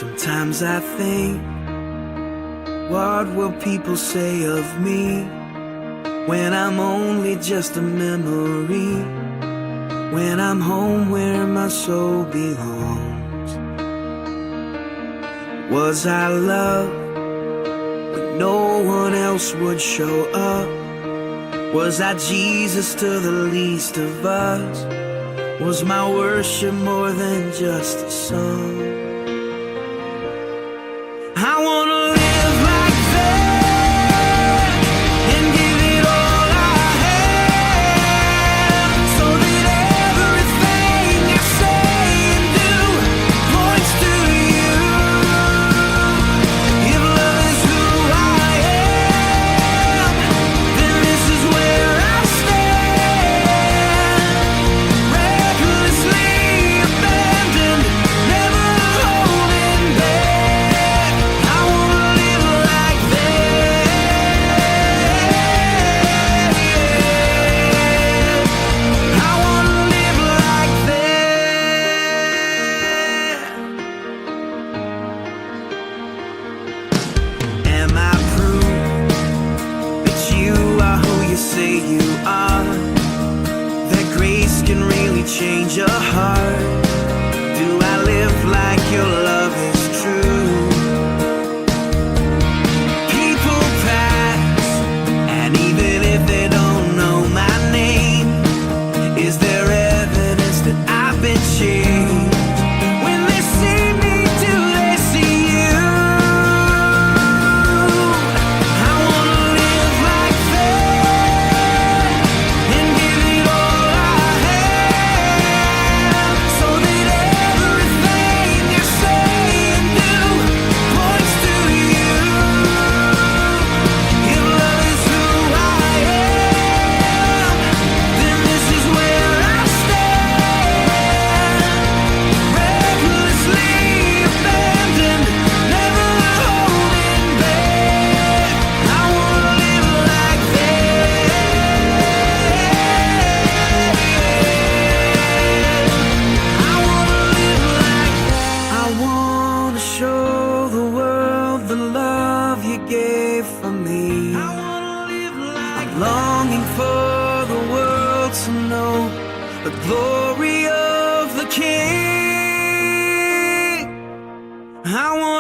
Sometimes I think, what will people say of me when I'm only just a memory? When I'm home where my soul belongs. Was I loved when no one else would show up? Was I Jesus to the least of us? Was my worship more than just a song? I wanna live like that and give it all I have, so that everything I say and do points to you. If love is who I am, then this is where I stand, recklessly abandoned, never holding back. I wanna live like that. I wanna live like that. Am I proof that you are who you say you are? That grace can really change a heart? Do I live like your love is true? People pass, and even if they don't know my name, is there evidence that I've been changed? When they see me, do they see you? I wanna live like that and give it all I have, so that everything I say and do points to you. If love is who I am, then this is where I stand, recklessly abandoned, never holding back. I wanna live like that. I wanna live like that. I wanna show the world the love you gave for me. I wanna live like I'm longing for the world to know the glory of the King. I want